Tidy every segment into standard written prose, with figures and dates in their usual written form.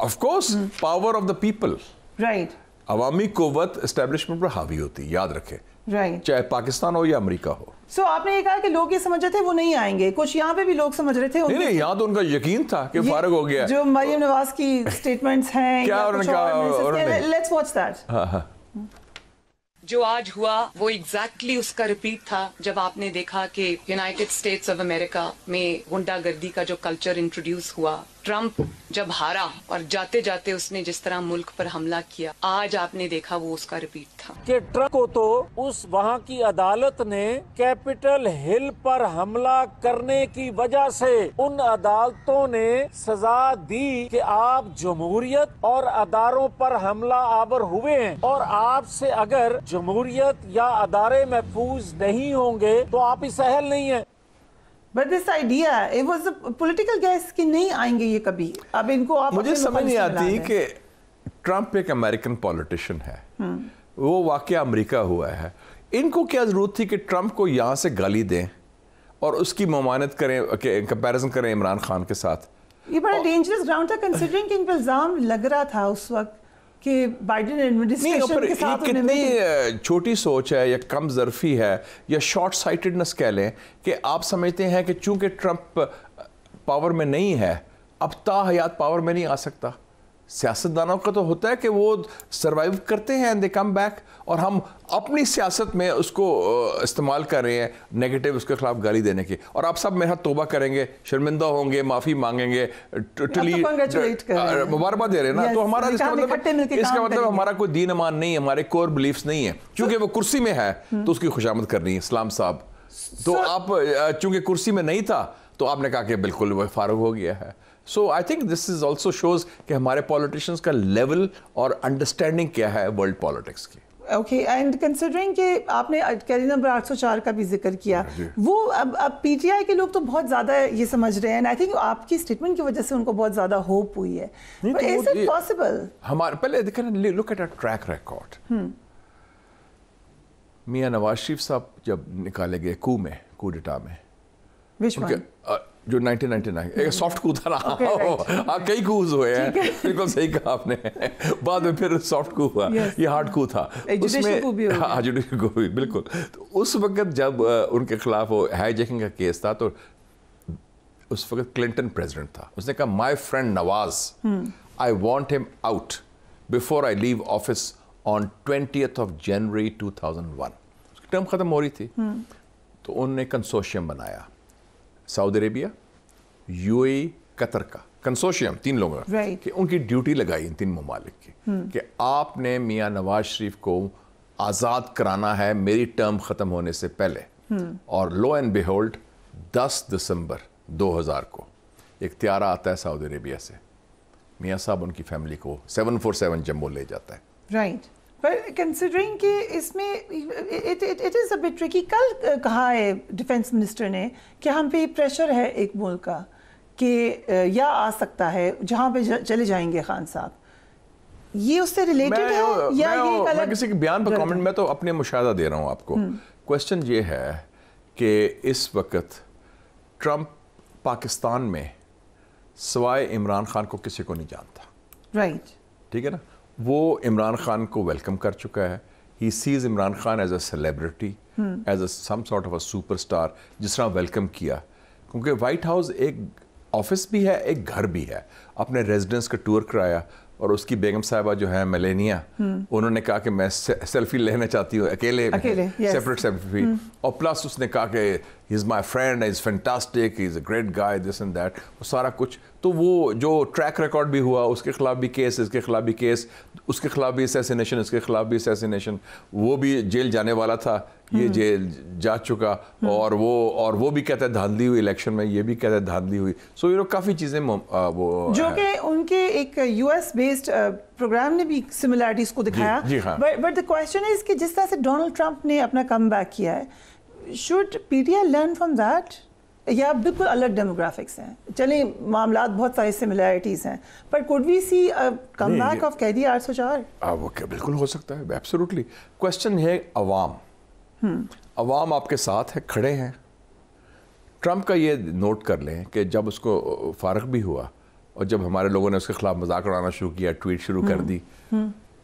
Of course, power of the people. Right. عوامی قوت establishment پر حاوی ہوتی ہے، یاد رکھیں، چاہے پاکستان ہو یا امریکہ ہو. سو آپ نے یہ کہا کہ لوگ یہ سمجھ رہے تھے وہ نہیں آئیں گے، کچھ یہاں پہ بھی لوگ سمجھ رہے تھے. نہیں، یہاں تو ان کا یقین تھا کہ فارغ ہو گیا. جو مریم نواز کی سٹیٹمنٹس ہیں کیا انہوں نے کہا، لیٹس واچ دیٹ. جو آج ہوا وہ ایگزیکٹلی اس کا ریپیٹ تھا جب آپ نے دیکھا کہ یونائٹڈ اسٹیٹس آف امریکہ میں غنڈہ گردی کا جو کلچر انٹروڈیوس ہوا. ٹرمپ جب ہارا اور جاتے جاتے اس نے جس طرح ملک پر حملہ کیا، آج آپ نے دیکھا وہ اس کا ریپیٹ تھا. کہ ٹرمپ کو تو اس وہاں کی عدالت نے کیپٹل ہل پر حملہ کرنے کی وجہ سے ان عدالتوں نے سزا دی کہ آپ جمہوریت اور اداروں پر حملہ آور ہوئے ہیں، اور آپ سے اگر جمہوریت یا ادارے محفوظ نہیں ہوں گے تو آپ ہی سہل نہیں ہیں. But this idea, it was a political guess کہ نہیں آئیں گے یہ کبھی. اب ان کو آپ مجھے سمجھ نہیں آتی کہ ٹرمپ ایک امریکن پولیٹیشن ہے، وہ واقعہ امریکہ ہوا ہے، ان کو کیا ضرورت تھی کہ ٹرمپ کو یہاں سے گالی دیں اور اس کی ممانعت کریں، کمپیریزن کریں عمران خان کے ساتھ. یہ بڑا ڈینجرس گراؤنڈ تھا کنسیڈرنگ کہ ان پہ الزام لگ رہا تھا اس وقت کہ بائیڈن ایڈمنسٹریشن کے ساتھ کتنی چھوٹی سوچ ہے یا کم ظرفی ہے یا شارٹ سائٹڈنس کہہ لیں کہ آپ سمجھتے ہیں کہ چونکہ ٹرمپ پاور میں نہیں ہے اب تا حیات پاور میں نہیں آ سکتا. سیاستدانوں کا تو ہوتا ہے کہ وہ سروائیو کرتے ہیں اینڈ دے کم بیک، اور ہم اپنی سیاست میں اس کو استعمال کر رہے ہیں نیگیٹو اس کے خلاف گالی دینے کی. اور آپ سب میرا توبہ کریں گے، شرمندہ ہوں گے، معافی مانگیں گے، مبارکباد دے رہے ہیں نا. تو ہمارا اس کا مطلب ہمارا کوئی دین ایمان نہیں ہے، ہمارے کور بلیفز نہیں ہیں. چونکہ وہ کرسی میں ہے تو اس کی خوشامد کرنی ہے اسلام صاحب. تو آپ چونکہ کرسی میں نہیں تھا تو آپ نے کہا کہ بالکل وہ فارغ ہو گیا ہے. So I think this is also shows کہ ہمارے politicians کا لیول اور انڈرسٹینڈنگ کیا ہے ورلڈ پالیٹکس کی. اوکے، اینڈ کنسیڈرنگ کہ آپ نے کیری نمبر 804 کا بھی ذکر کیا، وہ اب پی ٹی آئی کے لوگ تو بہت زیادہ یہ سمجھ رہے ہیں. آئی تھنک آپ کی اسٹیٹمنٹ کی وجہ سے ان کو بہت زیادہ ہوپ ہوئی ہے. Is it possible؟ ہمارے پہلے دیکھیں look at our track record. Mian Nawaz Sharif صاحب جب نکالے گئے کو ڈیٹا میں، جو 1999 ایک سافٹ کو تھا نا، کئی کوز ہوئے ہیں، بالکل صحیح کہا آپ نے، بعد میں پھر سافٹ کو ہوا، یہ ہارڈ کو تھا، اس میں جوڈیشل کو بھی بالکل. تو اس وقت جب ان کے خلاف وہ ہائی جیکنگ کا کیس تھا تو اس وقت کلنٹن پریزیڈنٹ تھا، اس نے کہا my friend Nawaz I want him out before I leave office on 20th of January 2001. اس کی ٹرم ختم ہو رہی تھی تو انہوں نے کنسورشیم بنایا، سعودی عربیہ، یو اے ای، قطر کا کنسورشیم، 3 لوگوں کا، کہ ان کی ڈیوٹی لگائی ان 3 ممالک کی کہ آپ نے میاں نواز شریف کو آزاد کرانا ہے میری ٹرم ختم ہونے سے پہلے. اور لو اینڈ بیہولڈ 10 دسمبر 2000 کو ایک طیارہ آتا ہے سعودی عربیہ سے، میاں صاحب ان کی فیملی کو 747 جموں لے جاتا ہے. رائٹ، پر کنسیڈرنگ کہ اس میں it is a bit tricky. کل کہا ہے ڈیفینس منسٹر نے کہ ہم پہ پریشر ہے ایک ملک کا کہ یا آ سکتا ہے جہاں پہ چلے جائیں گے خان صاحب، یہ اس سے ریلیٹڈ ہے یا یہ میں کسی کے بیان پر کامنٹ میں تو اپنے مشاہدہ دے رہا ہوں آپ کو. کوشچن یہ ہے کہ اس وقت ٹرمپ پاکستان میں سوائے عمران خان کو کسی کو نہیں جانتا. رائٹ، ٹھیک ہے نا. وہ عمران خان کو ویلکم کر چکا ہے. He sees Imran Khan as a celebrity, as a some sort of a superstar, جس طرح ویلکم کیا. کیونکہ وائٹ ہاؤس ایک آفس بھی ہے، ایک گھر بھی ہے. اپنے ریزیڈنس کا ٹور کرایا اور اس کی بیگم صاحبہ جو ہے میلینیا، انہوں نے کہا کہ میں سیلفی لینا چاہتی ہوں اکیلے سیپریٹ سیلفی. اور پلس اس نے کہا کہ he is my friend, he is fantastic, he is a great guy, this and that, وہ سارا کچھ. تو وہ جو ٹریک ریکارڈ بھی ہوا، اس کے خلاف بھی کیس، اس کے خلاف بھی کیس، اس کے خلاف بھی اسیسینیشن، اس کے خلاف بھی اسیسینیشن. وہ بھی جیل جانے والا تھا، یہ جیل جا چکا. اور وہ بھی کہتا ہے دھاندلی ہوئی الیکشن میں، یہ بھی کہتا ہے دھاندلی ہوئی. سو یہ کافی چیزیں وہ جو کہ ان کے ایک یو ایس بیسڈ پروگرام نے بھی سملیرٹیز کو دکھایا. بٹ دا کوشچن از کہ جس طرح سے ڈونلڈ ٹرمپ نے اپنا کم بیک کیا ہے، should P T I learn from that یا بالکل الگ ڈیموگرافکس ہیں؟ چلیں معاملات بہت ساری سملیرٹیز ہیں، پر could we see come back of قیدی 804؟ وہ بالکل ہو سکتا ہے، ایبسولوٹلی. کوشچن ہے عوام آپ کے ساتھ ہے، کھڑے ہیں. ٹرمپ کا یہ نوٹ کر لیں کہ جب اس کو فارغ بھی ہوا اور جب ہمارے لوگوں نے اس کے خلاف مذاق اڑانا شروع کیا، ٹویٹ شروع کر دی،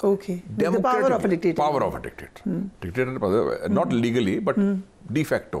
Okay. The power of a dictator. Power of a dictator. Dictator not legally but de facto,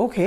Okay,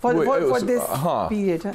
for this period।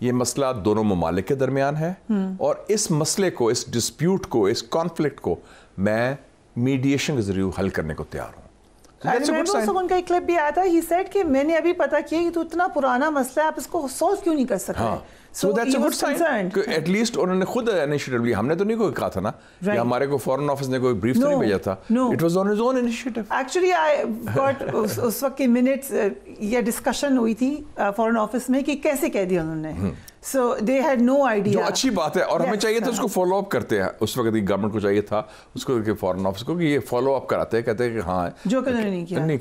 یہ مسئلہ دونوں ممالک کے درمیان ہے اور اس مسئلے کو, اس ڈسپیوٹ کو, اس کانفلکٹ کو میں میڈیشن کے ذریعے حل کرنے کو تیار ہوں. ان کا ایک کلپ بھی آیا تھا, ہی سیڈ کہ میں نے ابھی پتا کیا کہ تو اتنا پرانا مسئلہ ہے, آپ اس کو سولو کیوں نہیں کر سکتے. So that's a good sign کہ ایٹ لیسٹ انہوں نے خود انیشیٹو لیا. ہم نے تو نہیں کوئی کہا تھا نا, یا ہمارے کو فورن آفس نے کوئی بریف تو نہیں بھیجا تھا. It was on his own initiative. Actually I got اس وقت کے منٹس یہ ڈسکشن ہوئی تھی فورن آفس میں کہ کیسے کہہ دیا انہوں نے. So they had no idea. جو اچھی بات ہے, اور ہمیں چاہیے تھا اس کو فالو اپ کرتے ہیں. اس وقت گورنمنٹ کو چاہیے تھا اس کو کہ فورن آفس کو کہ یہ فالو اپ کراتے ہیں, کہتے ہیں کہ ہاں, جو کہ انہوں نے نہیں کیا. نہیں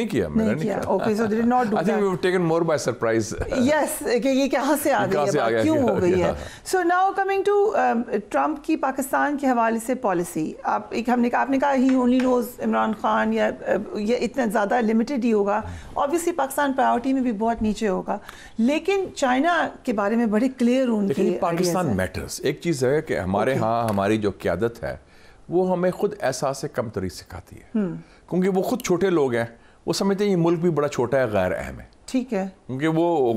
کیا میں نے نہیں کیا. Okay, so they did not do that. I think we were taken more by surprise. Yes, کہ یہ کہاں سے آ گئی ہے, کیوں ہو گئی ہے. So now coming to Trump کی پاکستان کے حوالے سے پالیسی, آپ نے کہا he only knows Imran Khan, یا یہ اتنا زیادہ لمیٹڈ ہی ہوگا. Obviously پاکستان پرائیورٹی میں بھی بہت نیچے ہوگا, لیکن چائنا کے بارے میں بڑے کلیئر ان کے پاکستان میٹرز. ایک چیز ہے کہ ہمارے ہاں ہماری جو قیادت ہے وہ ہمیں خود احساس کمتری سکھاتی ہے, کیونکہ وہ خود چھوٹے لوگ ہیں, وہ سمجھتے ہیں یہ ملک بھی بڑا چھوٹا ہے, غیر اہم ہے. ٹھیک ہے, کیونکہ وہ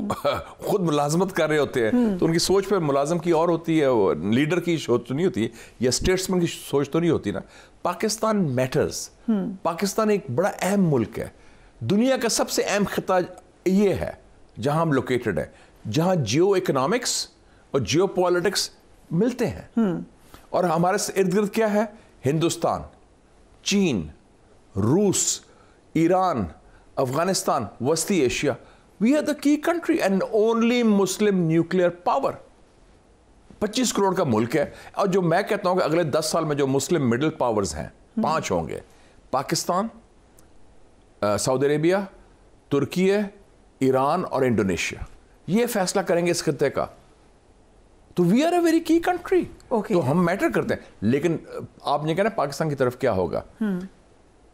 خود ملازمت کر رہے ہوتے ہیں تو ان کی سوچ پہ ملازم کی اور ہوتی ہے, لیڈر کی سوچ تو نہیں ہوتی یا اسٹیٹسمین کی سوچ تو نہیں ہوتی نا. پاکستان میٹرز. پاکستان ایک بڑا اہم ملک ہے. دنیا کا سب سے اہم خطہ یہ ہے جہاں ہم لوکیٹڈ ہیں, جہاں جیو اکنامکس اور جیو پالیٹکس ملتے ہیں. اور ہمارے ارد گرد کیا ہے؟ ہندوستان, چین, روس, ایران, افغانستان, وسطی ایشیا. وی آر دا کی country and only Muslim nuclear power. 25 crore کا ملک ہے, اور جو میں کہتا ہوں کہ اگلے 10 سال میں جو مسلم مڈل پاورز ہیں 5 ہوں گے: پاکستان, سعودی عربیہ, ترکی, ایران اور انڈونیشیا. یہ فیصلہ کریں گے اس خطے کا. تو وی آر اے ویری کی کنٹری. تو ہم میٹر کرتے ہیں. لیکن آپ نے کہا نا پاکستان کی طرف کیا ہوگا,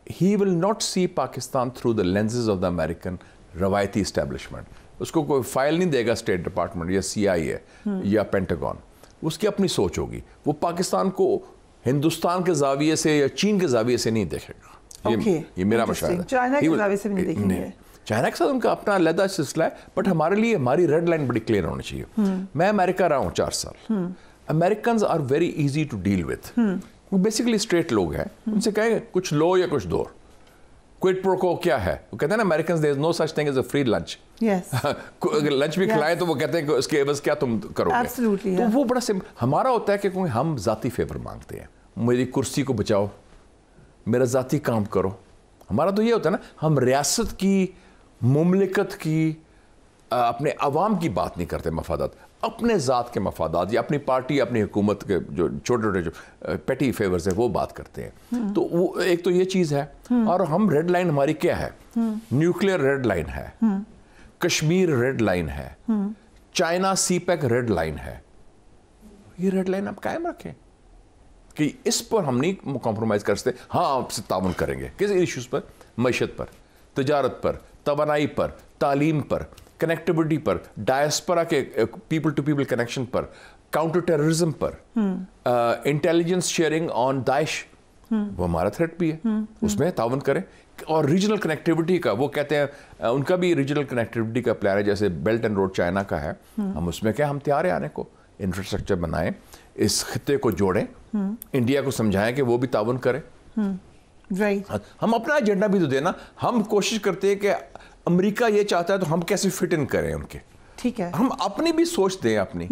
he will not see Pakistan through the lenses of the American روایتی اسٹیبلشمنٹ. اس کو کوئی فائل نہیں دے گا اسٹیٹ ڈپارٹمنٹ یا CIA یا پینٹاگون. اس کی اپنی سوچ ہوگی. وہ پاکستان کو ہندوستان کے زاویے سے یا چین کے زاویے سے نہیں دیکھے گا. یہ میرا مشاہدہ ہے. چائنا کے زاویے سے بھی نہیں دیکھیں گے. چائنا کے ساتھ ان کا اپنا علیحدہ سلسلہ ہے, بٹ ہمارے لیے ہماری ریڈ لائن بڑی کلیئر ہونی چاہیے. میں امریکہ رہا ہوں 4 سال. Americans are very easy to deal with. وہ بیسیکلی اسٹریٹ لوگ ہیں. ان سے کہیں گے کچھ لو یا کچھ دو. کوئٹ پرو کو کیا ہے, وہ کہتے ہیں نا Americans there is no such thing as a free lunch. اگر لنچ بھی کھلائیں تو وہ کہتے ہیں کہ اس کے عوض کیا تم کرو گے. تو وہ بڑا ہمارا ہوتا ہے کہ ہم ذاتی فیور مانگتے ہیں. میری کرسی کو بچاؤ, میرا ذاتی کام کرو. ہمارا تو یہ ہوتا ہے نا, ہم ریاست کی, مملکت کی, اپنے عوام کی بات نہیں کرتے مفادات, اپنے ذات کے مفادات یا اپنی پارٹی, اپنی حکومت کے جو چھوٹے چھوٹے جو پیٹی فیورز ہیں وہ بات کرتے ہیں. تو وہ ایک تو یہ چیز ہے. اور ہم ریڈ لائن ہماری کیا ہے؟ نیوکلیئر ریڈ لائن ہے, کشمیر ریڈ لائن ہے, China Sea pack red line ہے. یہ ریڈ لائن آپ قائم رکھیں کہ اس پر ہم نہیں کمپرومائز کر سکتے. ہاں آپ سے تعاون کریں گے کس ایشوز پر؟ معیشت پر, تجارت پر, توانائی پر, تعلیم پر, کنیکٹیوٹی پر, ڈائسپورا کے پیپل ٹو پیپل کنیکشن پر, کاؤنٹر ٹیررزم پر, انٹیلیجنس شیئرنگ آن داعش, وہ ہمارا تھریٹ بھی ہے, اس میں تعاون کریں. اور ریجنل کنیکٹیوٹی کا وہ کہتے ہیں, ان کا بھی ریجنل کنیکٹیوٹی کا پلان ہے, جیسے بیلٹ اینڈ روڈ چائنا کا ہے. ہم اس میں کیا, ہم تیار ہیں آنے کو, انفراسٹرکچر بنائیں, اس خطے کو جوڑیں, انڈیا کو سمجھائیں کہ وہ بھی تعاون کرے. ہم اپنا ایجنڈا بھی تو دینا. ہم کوشش کرتے ہیں کہ امریکہ یہ چاہتا ہے تو ہم کیسے فٹ ان کریں ان کے. ٹھیک ہے, ہم اپنی بھی سوچ دیں. اپنی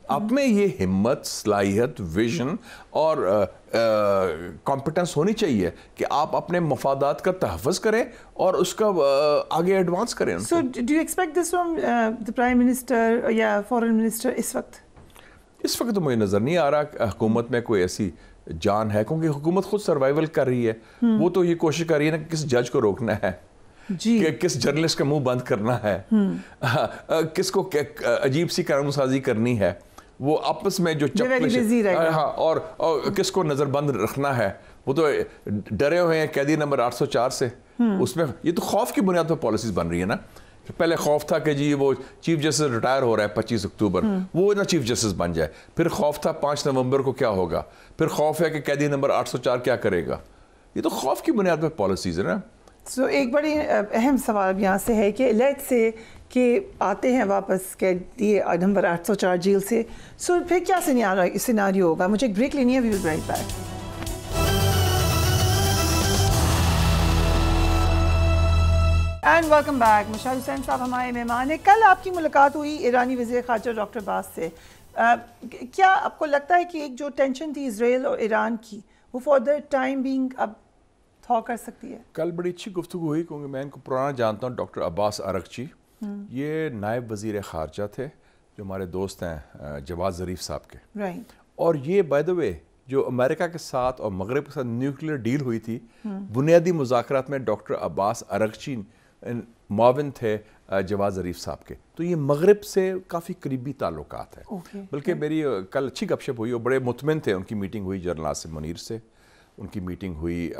آپ میں یہ ہمت, صلاحیت, ویژن اور کمپٹنس ہونی چاہیے کہ آپ اپنے مفادات کا تحفظ کریں اور اس کا آگے ایڈوانس کریں. So do you expect this from the Prime Minister یا Foreign Minister اس وقت؟ اس وقت تو مجھے نظر نہیں آ رہا حکومت میں کوئی ایسی جان ہے, کیونکہ حکومت خود سروائیول کر رہی ہے. وہ تو یہ کوشش کر رہی ہے نا کس جج کو روکنا ہے, کہ کس جرنلسٹ کا منہ بند کرنا ہے, کس کو عجیب سی قانون سازی کرنی ہے, وہ آپس میں جو اور کس کو نظر بند رکھنا ہے. وہ تو ڈرے ہوئے ہیں قیدی نمبر 804 سے. اس میں یہ تو خوف کی بنیاد پر پالیسیز بن رہی ہے نا. پہلے خوف تھا کہ جی وہ چیف جسٹس ریٹائر ہو رہا ہے 25 اکتوبر, وہ نہ چیف جسٹس بن جائے. پھر خوف تھا 5 نومبر کو کیا ہوگا. پھر خوف ہے کہ قیدی نمبر 804 کیا کرے گا. یہ تو خوف کی بنیاد پر پالیسیز ہے نا. سو ایک بڑی اہم سوال یہاں سے ہے کہ لیٹ سے کہ آتے ہیں واپس کہ یہ نمبر 804 جیل سے. سو پھر کیا سیناریو ہوگا؟ مجھے ایک بریک لینی ہے. We will be right back. And welcome back. Mishal Hussain sahib ہمارے مہمان ہیں. کل آپ کی ملاقات ہوئی ایرانی وزیر خارجہ ڈاکٹر عباس سے. کیا آپ کو لگتا ہے کہ ایک جو ٹینشن تھی اسرائیل اور ایران کی وہ فار دا ٹائم بینگ اب تھا کر سکتی ہے؟ کل بڑی اچھی گفتگو ہوئی کیونکہ میں ان کو پرانا جانتا ہوں. ڈاکٹر عباس ارغچی یہ نائب وزیر خارجہ تھے جو ہمارے دوست ہیں جواز ظریف صاحب کے. رائٹ. اور یہ بائی دا وے جو امریکہ کے ساتھ اور مغرب کے ساتھ نیوکلیئر ڈیل ہوئی تھی بنیادی مذاکرات میں ڈاکٹر عباس ارغچی معاون تھے جواز ظریف صاحب کے. تو یہ مغرب سے کافی قریبی تعلقات ہیں. بلکہ میری کل اچھی گپ شپ ہوئی اور بڑے مطمئن تھے. ان کی میٹنگ ہوئی جنرل آصف منیر سے, ان کی میٹنگ ہوئی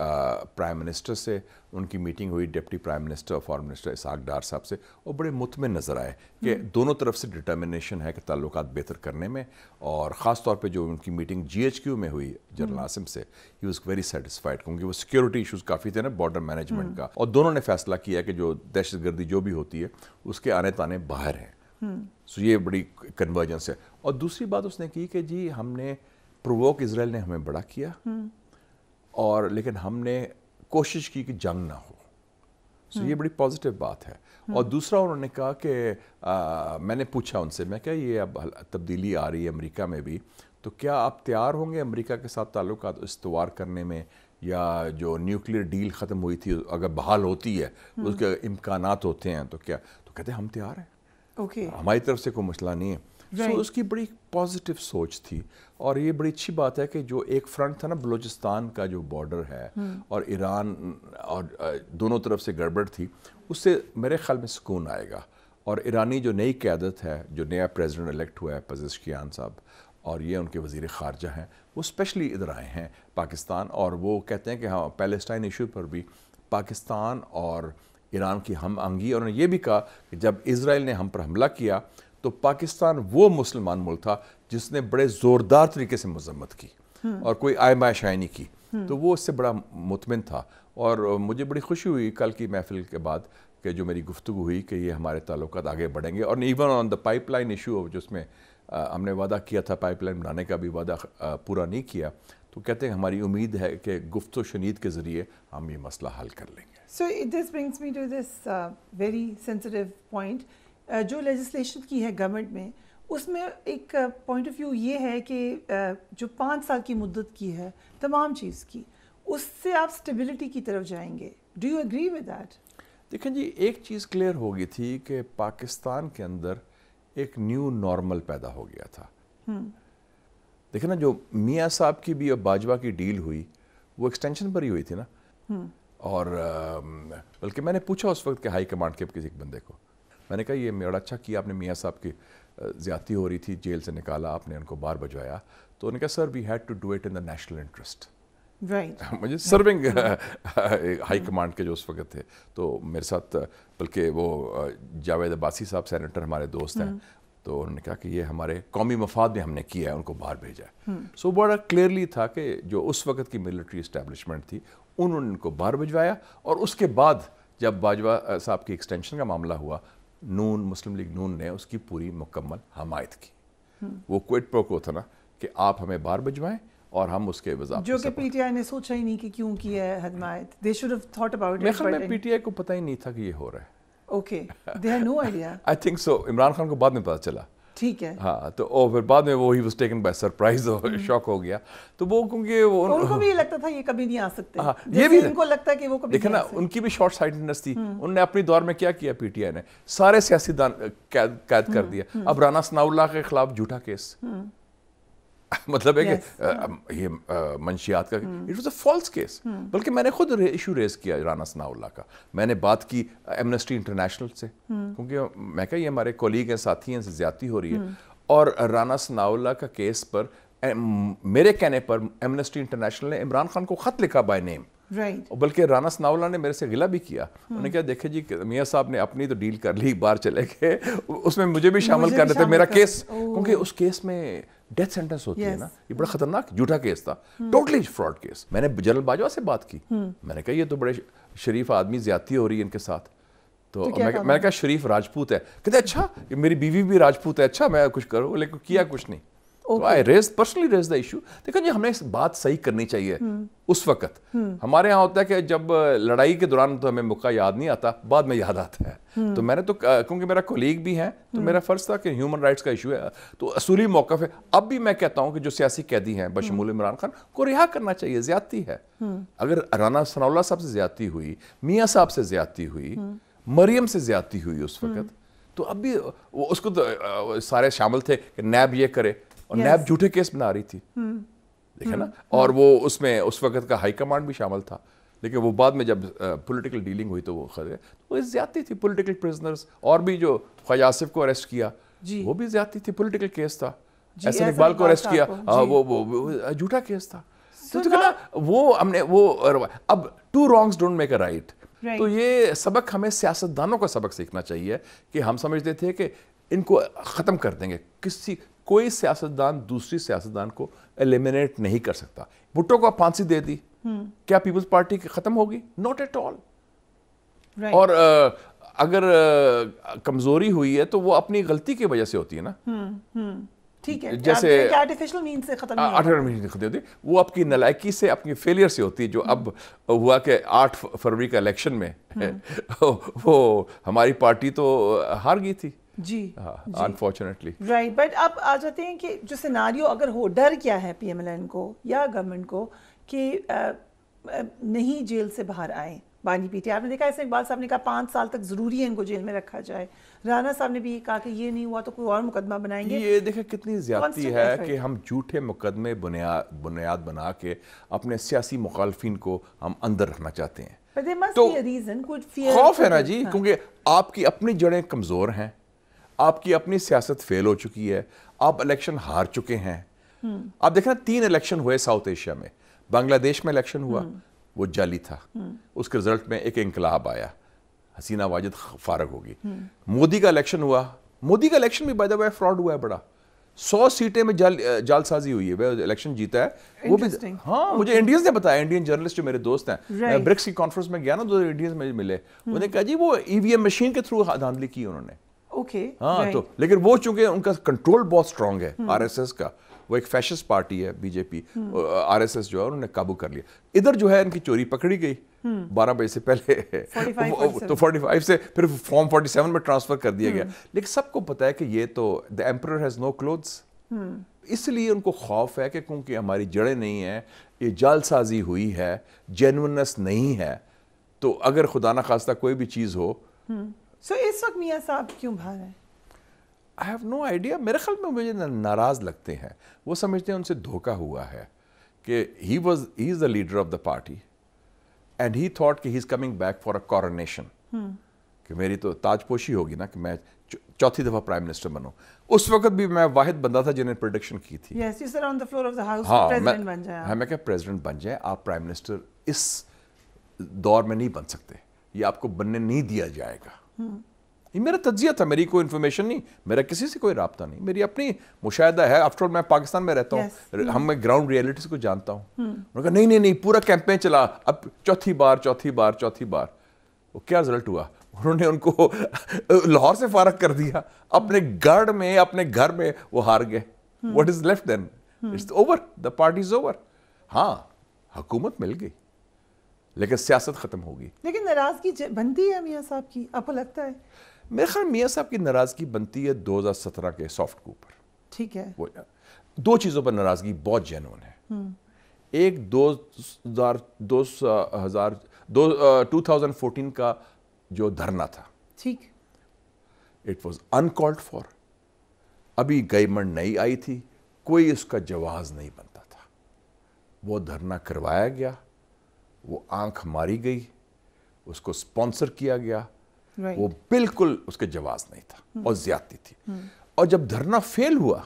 پرائم منسٹر سے, ان کی میٹنگ ہوئی ڈپٹی پرائم منسٹر اور فارن منسٹر اسحاق ڈار صاحب سے, اور بڑے مطمئن نظر آئے کہ دونوں طرف سے ڈٹرمنیشن ہے کہ تعلقات بہتر کرنے میں. اور خاص طور پہ جو ان کی میٹنگ GHQ میں ہوئی جنرل عاصم سے, ہی واز ویری سیٹسفائڈ کیونکہ وہ سیکورٹی ایشوز کافی تھے نا بارڈر مینجمنٹ کا, اور دونوں نے فیصلہ کیا کہ جو دہشت گردی جو بھی ہوتی ہے اس کے آنے تانے باہر ہیں. سو یہ بڑی کنورجنس ہے. اور دوسری بات اس نے کی کہ جی ہم نے پرووک اسرائیل نے ہمیں بڑا کیا اور لیکن ہم نے کوشش کی کہ جنگ نہ ہو. سو یہ بڑی پازیٹیو بات ہے. اور دوسرا انہوں نے کہا کہ میں نے پوچھا ان سے, میں کہا یہ اب تبدیلی آ رہی ہے امریکہ میں بھی, تو کیا آپ تیار ہوں گے امریکہ کے ساتھ تعلقات استوار کرنے میں, یا جو نیوکلیئر ڈیل ختم ہوئی تھی اگر بحال ہوتی ہے اس کے امکانات ہوتے ہیں تو کیا؟ تو کہتے ہیں ہم تیار ہیں, ہماری طرف سے کوئی مسئلہ نہیں ہے. سو اس کی بڑی پازیٹیو سوچ تھی. اور یہ بڑی اچھی بات ہے کہ جو ایک فرنٹ تھا نا بلوچستان کا جو بارڈر ہے اور ایران اور دونوں طرف سے گڑبڑ تھی, اس سے میرے خیال میں سکون آئے گا. اور ایرانی جو نئی قیادت ہے, جو نیا پریزیڈنٹ الیکٹ ہوا ہے پزشکیان صاحب, اور یہ ان کے وزیر خارجہ ہیں, وہ اسپیشلی ادھر آئے ہیں پاکستان, اور وہ کہتے ہیں کہ ہاں پیلسٹائن ایشو پر بھی پاکستان اور ایران کی ہم آہنگی. اور انہوں نے یہ بھی کہا کہ جب اسرائیل نے ہم پر حملہ کیا تو پاکستان وہ مسلمان ملک تھا جس نے بڑے زوردار طریقے سے مذمت کی اور کوئی آئے شائے نہیں کی, تو وہ اس سے بڑا مطمئن تھا. اور مجھے بڑی خوشی ہوئی کل کی محفل کے بعد کہ جو میری گفتگو ہوئی کہ یہ ہمارے تعلقات آگے بڑھیں گے. اور even on the pipe line issue جس میں ہم نے وعدہ کیا تھا پائپ لائن بنانے کا بھی وعدہ پورا نہیں کیا, تو کہتے ہیں ہماری امید ہے کہ گفت و شنید کے ذریعے ہم یہ مسئلہ حل کر لیں گے. So this brings me to this very sensitive point. جو لیجسلیشن کی ہے گورنمنٹ میں, اس میں ایک پوائنٹ آف ویو یہ ہے کہ جو 5 سال کی مدت کی ہے تمام چیز کی, اس سے آپ اسٹیبلٹی کی طرف جائیں گے. Do you agree with that? دیکھیں جی ایک چیز کلیئر ہو گئی تھی کہ پاکستان کے اندر ایک نیو نارمل پیدا ہو گیا تھا. دیکھیں نا جو میاں صاحب کی بھی اور باجوہ کی ڈیل ہوئی وہ ایکسٹینشن پر ہی ہوئی تھی نا. اور بلکہ میں نے پوچھا اس وقت کہ ہائی کمانڈ کے کسی بندے کو, میں نے کہا یہ بڑا اچھا کیا آپ نے, میاں صاحب کی زیادتی ہو رہی تھی, جیل سے نکالا, آپ نے ان کو باہر بھجوایا. تو انہوں نے کہا sir we had to do it in the national interest. Right. مجھے سرونگ ہائی کمانڈ کے جو اس وقت تھے, تو میرے ساتھ بلکہ وہ جاوید عباسی صاحب سینیٹر ہمارے دوست ہیں, تو انہوں نے کہا کہ یہ ہمارے قومی مفاد میں ہم نے کیا ہے, ان کو باہر بھیجا ہے. سو بڑا کلیئرلی تھا کہ جو اس وقت کی ملٹری اسٹیبلشمنٹ تھی انہوں نے ان کو باہر بھجوایا. اور اس کے بعد جب باجوہ صاحب کی ایکسٹینشن کا معاملہ ہوا, نون مسلم لیگ نون نے اس کی پوری مکمل حمایت کی. وہ کوئٹ پرو کو تھا نا کہ آپ ہمیں باہر بھجوائیں اور ہم اس کے وضاحت, جو کہ پی ٹی آئی نے سوچا ہی نہیں کہ کیوں کیا ہے حمایت. They should have thought about میرے خیال میں پی ٹی آئی کو پتہ ہی نہیں تھا کہ یہ ہو رہا ہے. Okay, they had no idea. I think so. Imran Khan کو بعد میں پتہ چلا. ٹھیک ہے. ہاں, تو پھر بعد میں وہ he was taken by surprise اور شوق ہو گیا. تو وہ کیونکہ ان کو بھی یہ لگتا تھا یہ کبھی نہیں آ سکتے, یہ بھی ان کو لگتا ہے کہ وہ کبھی دیکھیں نا ان کی بھی شارٹ سائٹڈنس تھی. انہوں نے اپنی دور میں کیا کیا, پی ٹی آئی نے سارے سیاسی دان قید کر دیا. اب رانا ثناء اللہ کے خلاف جھوٹا کیس, مطلب ہے کہ یہ منشیات کا it was a false case. بلکہ میں نے خود ایشو ریز کیا رانا ثناء اللہ کا. میں نے بات کی ایمنسٹی انٹرنیشنل سے, کیونکہ میں کہا یہ ہمارے کولیگ ہیں, ساتھی ہیں, سے زیادتی ہو رہی ہے. اور رانا ثناء اللہ کا کیس پر میرے کہنے پر ایمنسٹی انٹرنیشنل نے عمران خان کو خط لکھا بائی نیم. بلکہ رانا ثناء اللہ نے میرے سے غلہ بھی کیا. انہوں نے کہا دیکھیں جی میاں صاحب نے اپنی تو ڈیل کر لی, باہر چلے گئے, اس میں مجھے بھی شامل کر دیتے میرا کیس, کیونکہ اس کیس میں ڈیتھ سینٹنس ہوتی ہے نا. یہ بڑا خطرناک جھوٹا کیس تھا, ٹوٹلی فراڈ کیس. میں نے جنرل باجوہ سے بات کی, میں نے کہا یہ تو بڑے شریف آدمی, زیادتی ہو رہی ہے ان کے ساتھ. تو میں نے کہا شریف راجپوت ہے. کہتے اچھا میری بیوی بھی راجپوت ہے, اچھا میں کچھ کروں, لیکن کیا کچھ نہیں. تو I personally raised the issue. دیکھا جی ہمیں بات صحیح کرنی چاہیے اس وقت. ہمارے یہاں ہوتا ہے کہ جب لڑائی کے دوران تو ہمیں موقع یاد نہیں آتا, بعد میں یاد آتا ہے. تو میں نے تو کیونکہ میرا کولیگ بھی ہے تو میرا فرض تھا کہ ہیومن رائٹس کا ایشو ہے تو اصولی موقف ہے. اب بھی میں کہتا ہوں کہ جو سیاسی قیدی ہیں بشمول عمران خان کو رہا کرنا چاہیے, زیادتی ہے. اگر رانا ثناء اللہ صاحب سے زیادتی ہوئی, میاں صاحب سے زیادتی ہوئی, مریم سے زیادتی ہوئی اس وقت, تو اب بھی اس کو تو سارے شامل تھے کہ نیب یہ کرے, اور نیب جھوٹے کیس بنا رہی تھی, دیکھیں نا, اور وہ اس میں اس وقت کا ہائی کمانڈ بھی شامل تھا. لیکن وہ بعد میں جب پولیٹیکل ڈیلنگ ہوئی تو وہ خدے وہ زیادتی تھی. پولیٹیکل پریزنرز اور بھی جو خواجہ آصف کو اریسٹ کیا وہ بھی زیادتی تھی, پولیٹیکل کیس تھا. احسن اقبال کو اریسٹ کیا وہ جھوٹا کیس تھا. تو وہ ہم نے وہ اب two wrongs don't make a right. تو یہ سبق ہمیں سیاستدانوں کا سبق سیکھنا چاہیے کہ ہم سمجھتے تھے کہ ان کو ختم کر دیں گے. کوئی سیاستدان دوسری سیاستدان کو ایلیمینیٹ نہیں کر سکتا. بھٹو کو پھانسی دے دی, کیا پیپلز پارٹی ختم ہوگی؟ Not at all. اور اگر کمزوری ہوئی ہے تو وہ اپنی غلطی کی وجہ سے ہوتی ہے نا. ٹھیک ہے, جیسے آرٹیفیشل مینز سے ختم نہیں ہوتی, وہ اپنی نالائکی سے, اپنی فیلئر سے ہوتی ہے. جو اب ہوا کہ 8 فروری کا الیکشن میں وہ ہماری پارٹی تو ہار گئی تھی. جی انفارچونیٹلی رائٹ. بٹ اب آ جاتے ہیں کہ جو سیناریو اگر ہو, ڈر کیا ہے پی ایم ایل این کو یا گورنمنٹ کو کہ نہیں جیل سے باہر آئیں بانی پی ٹی. آپ نے دیکھا ایسے اقبال صاحب نے کہا 5 سال تک ضروری ہے ان کو جیل میں رکھا جائے. رانا صاحب نے بھی کہا کہ یہ نہیں ہوا تو کوئی اور مقدمہ بنائیں گے. یہ دیکھیں کتنی زیادتی ہے کہ ہم جھوٹے مقدمے بنیاد بنا کے اپنے سیاسی مخالفین کو ہم اندر رکھنا چاہتے ہیں. تو خوف ہے نا جی, کیونکہ آپ کی اپنی جڑیں کمزور ہیں, آپ کی اپنی سیاست فیل ہو چکی ہے, آپ الیکشن ہار چکے ہیں. آپ دیکھیں 3 الیکشن ہوئے ساؤتھ ایشیا میں. بنگلہ دیش میں الیکشن ہوا, وہ جعلی تھا, اس کے رزلٹ میں ایک انقلاب آیا, حسینہ واجد فارغ ہوگی. مودی کا الیکشن ہوا, مودی کا الیکشن بھی بائی دا وے فراڈ ہوا ہے بڑا. 100 سیٹیں میں جال سازی ہوئی ہے, وہ الیکشن جیتا ہے وہ بھی. ہاں مجھے انڈینز نے بتایا, انڈین جرنلسٹ جو میرے دوست ہیں, میں برکس کی کانفرنس میں گیا نا, 2 انڈینز میں ملے, انہوں نے کہا جی وہ ای وی ایم مشین کے تھرو دھاندلی کی انہوں نے. ہاں تو لیکن وہ چونکہ ان کا کنٹرول بہت سٹرونگ ہے آر ایس ایس کا, وہ ایک فیشسٹ پارٹی ہے بی جے پی, آر ایس ایس جو ہے انہوں نے قابو کر لیا. ادھر جو ہے ان کی چوری پکڑی گئی 12 بجے سے پہلے, تو 45 سے پھر فارم 47 میں ٹرانسفر کر دیا گیا. لیکن سب کو پتا ہے کہ یہ تو the emperor has no clothes. اس لیے ان کو خوف ہے کہ کیونکہ ہماری جڑیں نہیں ہیں, یہ جال سازی ہوئی ہے, جینونس نہیں ہے, تو اگر خدا نہ خواستہ کوئی بھی چیز ہو. سو اس وقت میاں صاحب کیوں باہر ہیں؟ I have no idea. میرے خیال میں مجھے ناراض لگتے ہیں. وہ سمجھتے ہیں ان سے دھوکہ ہوا ہے کہ he is the leader of the party and he thought کہ he is coming back for a coronation. کہ میری تو تاج پوشی ہوگی نا کہ میں 4تھی دفعہ پرائم منسٹر بنوں. اس وقت بھی میں واحد بندہ تھا جنہیں پریڈکشن کی تھی. Yes, you said on the floor of the house, president بن جائیں. ہاں میں کہا پریزیڈنٹ بن جائیں آپ, پرائم منسٹر اس دور میں نہیں بن سکتے, یہ آپ کو بننے نہیں دیا جائے گا. یہ میرا تجزیہ تھا, میری کوئی انفارمیشن نہیں, میرا کسی سے کوئی رابطہ نہیں, میری اپنی مشاہدہ ہے. آفٹر آل میں پاکستان میں رہتا ہوں, میں گراؤنڈ ریئلٹیز کو جانتا ہوں. انہوں نے کہا نہیں پورا کیمپین چلا, اب چوتھی بار. وہ کیا رزلٹ ہوا؟ انہوں نے ان کو لاہور سے فارغ کر دیا, اپنے گڑھ میں اپنے گھر میں وہ ہار گئے. What is left then? It's over, the party is over. ہاں حکومت مل گئی لیکن سیاست ختم ہوگی. لیکن ناراضگی بنتی ہے میاں صاحب کی, آپ کو لگتا ہے؟ میرے خیال میاں صاحب کی ناراضگی بنتی ہے 2017 کے سافٹ کو پر. ٹھیک ہے, 2 چیزوں پر ناراضگی بہت جینون ہے. ایک 2014 کا جو دھرنا تھا, ٹھیک, اٹ واز انکالڈ فار. ابھی گورنمنٹ نئی آئی تھی, کوئی اس کا جواز نہیں بنتا تھا. وہ دھرنا کروایا گیا, وہ آنکھ ماری گئی, اس کو سپانسر کیا گیا, وہ بالکل اس کے جواز نہیں تھا اور زیادتی تھی. اور جب دھرنا فیل ہوا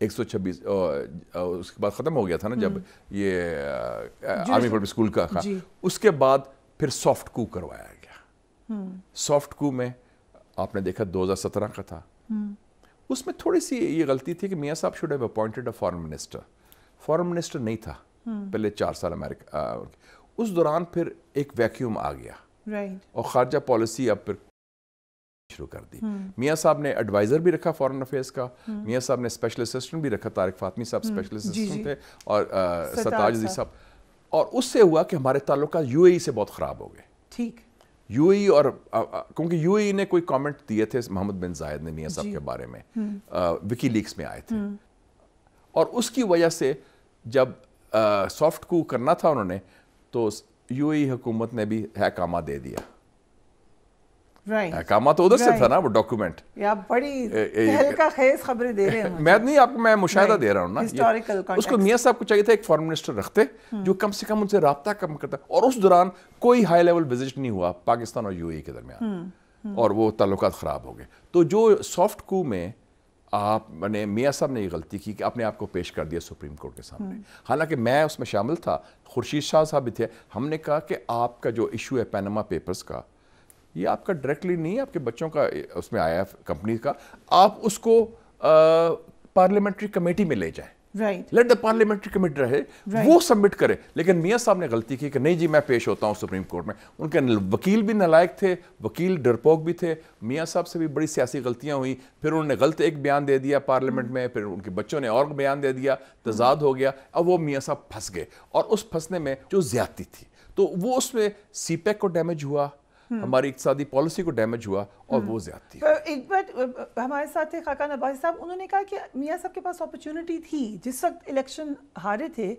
126 اس کے بعد ختم ہو گیا تھا نا, جب یہ آرمی پبلک اسکول کا تھا, اس کے بعد پھر سافٹ کو کروایا گیا. سافٹ کو میں آپ نے دیکھا 2017 کا تھا, اس میں تھوڑی سی یہ غلطی تھی کہ میاں صاحب should have appointed a foreign minister. Foreign minister نہیں تھا پہلے 4 سال امریکہ. اس دوران پھر ایک ویکیوم آ گیا اور خارجہ پالیسی اب پھر شروع کر دی. میاں صاحب نے ایڈوائزر بھی رکھا فارن افیئرس کا, میاں صاحب نے اسپیشل اسسٹنٹ بھی رکھا, طارق فاطمی صاحب اسپیشل اسسٹنٹ تھے, اور ستاج عزیز صاحب. اور اس سے ہوا کہ ہمارے تعلقات یو اے ای سے بہت خراب ہو گئے. ٹھیک. یو اے ای, اور کیونکہ یو اے ای نے کوئی کامنٹ دیے تھے محمد بن زائد نے میاں صاحب کے بارے میں, وکی لیکس میں آئے تھے, اور اس کی وجہ سے جب سافٹ کو کرنا تھا انہوں نے, تو یو اے ای حکومت نے بھی حکامہ دے دیا. حکامہ تو ادھر سے تھا نا وہ ڈاکومنٹ. بڑی ہلکا خیز خبریں دے رہے ہیں. میں نہیں, آپ کو میں مشاہدہ دے رہا ہوں نا. اس کو میاں صاحب کو چاہیے تھا ایک فارن منسٹر رکھتے جو کم سے کم ان سے رابطہ کم کرتا, اور اس دوران کوئی ہائی لیول وزٹ نہیں ہوا پاکستان اور یو اے ای کے درمیان, اور وہ تعلقات خراب ہو گئے. تو جو سافٹ کو میں آپ نے میاں صاحب نے یہ غلطی کی کہ اپنے آپ کو پیش کر دیا سپریم کورٹ کے سامنے, حالانکہ میں اس میں شامل تھا, خورشید شاہ صاحب بھی تھے. ہم نے کہا کہ آپ کا جو ایشو ہے پیناما پیپرز کا, یہ آپ کا ڈائریکٹلی نہیں ہے, آپ کے بچوں کا اس میں آیا ہے کمپنی کا, آپ اس کو پارلیمنٹری کمیٹی میں لے جائیں. لیٹ دا پارلیمنٹری کمیٹی رہے, وہ سبمٹ کرے. لیکن میاں صاحب نے غلطی کی کہ نہیں جی میں پیش ہوتا ہوں سپریم کورٹ میں. ان کے وکیل بھی نالائق تھے, وکیل ڈرپوک بھی تھے. میاں صاحب سے بھی بڑی سیاسی غلطیاں ہوئیں. پھر انہوں نے غلط ایک بیان دے دیا پارلیمنٹ میں, پھر ان کے بچوں نے اور بیان دے دیا, تضاد ہو گیا. اب وہ میاں صاحب پھنس گئے, اور اس پھنسنے میں جو زیادتی تھی, تو وہ اس میں سی پیک کو ڈیمیج ہوا, ہماری اقتصادی پالیسی کو ڈیمیج ہوا, اور وہ زیادتی. ایک بات ہمارے ساتھ تھے خاقان عباسی صاحب, انہوں نے کہا کہ میاں صاحب کے پاس اپرچونٹی تھی, جس وقت الیکشن ہارے تھے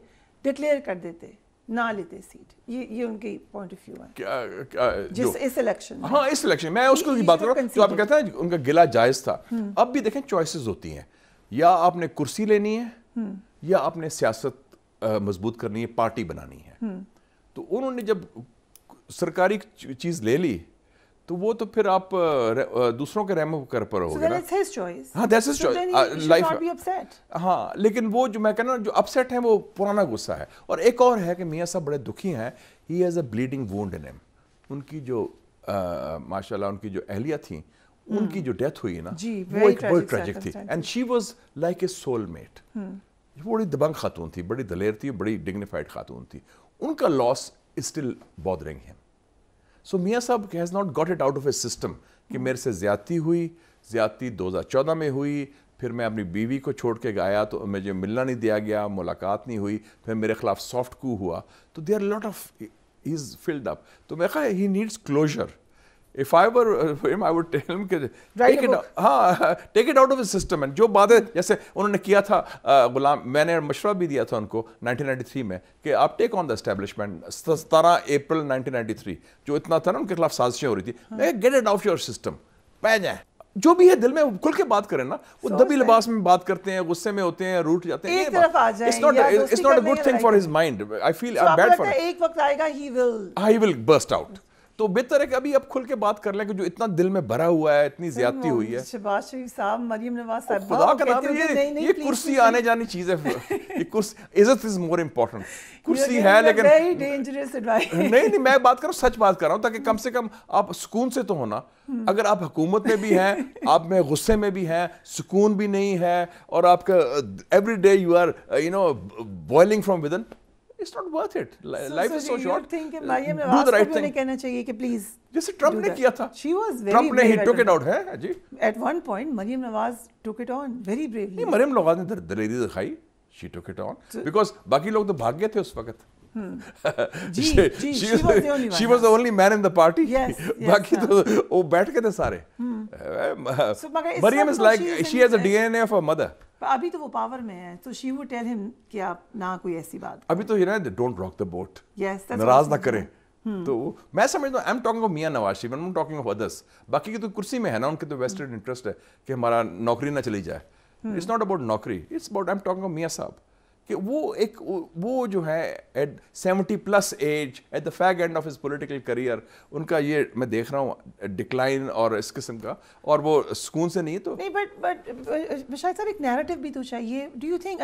ڈکلیئر کر دیتے, نہ لیتے سیٹ. یہ ان کی پوائنٹ آف ویو ہے اس الیکشن. ہاں اس الیکشن میں اس کو بات کر رہا ہوں, جو آپ کہتے ہیں ان کا گلہ جائز تھا. اب بھی دیکھیں چوائسیز ہوتی ہیں, یا آپ نے کرسی لینی ہے, یا آپ نے سیاست مضبوط کرنی ہے, پارٹی بنانی ہے. تو انہوں نے جب سرکاری چیز لے لی, تو وہ تو پھر آپ دوسروں کے رحم کر پر ہو گے نا. ہاں دیٹس ہز چوائس لائف. ہاں لیکن وہ جو میں کہنا جو اپسیٹ ہیں وہ پرانا غصہ ہے. اور ایک اور ہے کہ میاں صاحب بڑے دکھی ہیں, he has a bleeding wound in him. ان کی جو ماشاءاللہ ان کی جو اہلیہ تھیں, ان کی جو ڈیتھ ہوئی نا, وہ ایک بڑی ٹریجک تھی. And she was like a soul mate. بڑی دبنگ خاتون تھی, بڑی دلیر تھی, بڑی ڈگنیفائڈ خاتون تھی. ان کا لاس is still bothering him. So میاں صاحب has not got it out of his system کہ میرے سے زیادتی ہوئی. زیادتی 2014 میں ہوئی, پھر میں اپنی بیوی کو چھوڑ کے گیا تو مجھے ملنا نہیں دیا گیا, ملاقات نہیں ہوئی, پھر میرے خلاف سافٹ کو ہوا. تو there are a lot of he's filled up. تو میں کہا he needs closure. If I were him, I would tell him کہ take it out of his system. And جو باتیں جیسے انہوں نے کیا تھا غلام, میں نے مشورہ بھی دیا تھا ان کو 1993 میں کہ آپ ٹیک آن دا اسٹیبلشمنٹ. 17 اپریل 1993 جو اتنا تھا نا ان کے خلاف سازشیں ہو رہی تھی, میں get it off your system, پہ جائیں. جو بھی ہے دل میں کھل کے بات کریں نا. وہ دبی لباس میں بات کرتے ہیں, غصے میں ہوتے ہیں, روٹ جاتے ہیں. ایک طرف آ جائیں, it's not a good thing for his mind. I feel bad for him. ایک وقت آئے گا he will burst out. تو بہتر ہے کہ ابھی اب کھل کے بات کر لیں کہ جو اتنا دل میں بھرا ہوا ہے, اتنی زیادتی ہوئی ہے. شہباز شریف صاحب, مریم نواز صاحب, خدا کا نام, یہ کرسی آنے جانی چیز ہے. یہ کرسی عزت از مور امپورٹنٹ. کرسی ہے لیکن نہیں, میں بات کر رہا ہوں, سچ بات کر رہا ہوں, تاکہ کم سے کم آپ سکون سے تو ہونا. اگر آپ حکومت میں بھی ہیں, آپ میں غصے میں بھی ہیں, سکون بھی نہیں ہے, اور آپ کا every day you are boiling from within, it's not worth it. Life is so short. Do the right thing. کہنا چاہیے کہ please. جیسے ٹرمپ نے کیا تھا. She was very ٹرمپ نے he took it out ہے جی. At one point Maryam Nawaz took it on very bravely. نہیں, مریم نواز نے دلیری دکھائی. She took it on because باقی لوگ تو بھاگ گئے تھے اس وقت. She was the only man in the party. باقی تو وہ بیٹھ کے تھے سارے. مریم is like she has a DNA of her mother. ابھی تو وہ پاور میں ہے, تو she would tell him کہ آپ نہ کوئی ایسی بات. ابھی تو یہ don't rock the boat. ناراض نہ کریں. تو میں سمجھتا ہوں I'm talking of Mian Nawaz Sharif, I'm not talking of others. باقی کی تو کرسی میں ہے نا, ان کے تو ویسٹڈ انٹرسٹ ہے کہ ہمارا نوکری نہ چلی جائے. It's not about نوکری, it's about I'm talking of میاں صاحب کہ وہ جو ہے at 70+ age, at the fag end of his political career, ان کا یہ میں دیکھ رہا ہوں ڈکلائن اور اس قسم کا, اور وہ سکون سے نہیں. تو نہیں, بٹ شاید صاحب ایک نیریٹو بھی تو چاہیے. Do you think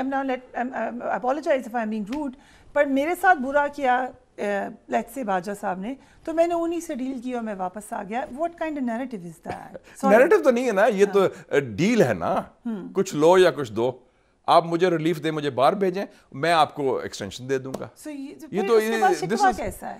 apologise if I am being rude, پر میرے ساتھ برا کیا لیٹس سے باجا صاحب نے, تو میں نے انہی سے ڈیل کی اور میں واپس آ گیا. What kind of narrative is that? Narrative تو نہیں ہے نا, یہ تو ڈیل ہے نا, کچھ لو یا کچھ دو. آپ مجھے ریلیف دیں, مجھے باہر بھیجیں, میں آپ کو ایکسٹینشن دے دوں گا. یہ تو کیسا ہے؟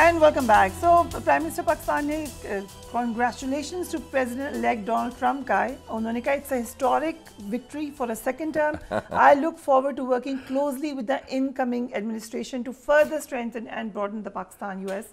And welcome back. So, Prime Minister Pakistan ne congratulations to President-elect Donald Trump ka hai. Unhone kaha it's a historic victory for a second term. I look forward to working closely with the incoming administration to further strengthen and broaden the Pakistan-US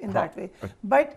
in that way. But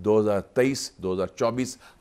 2023, 2024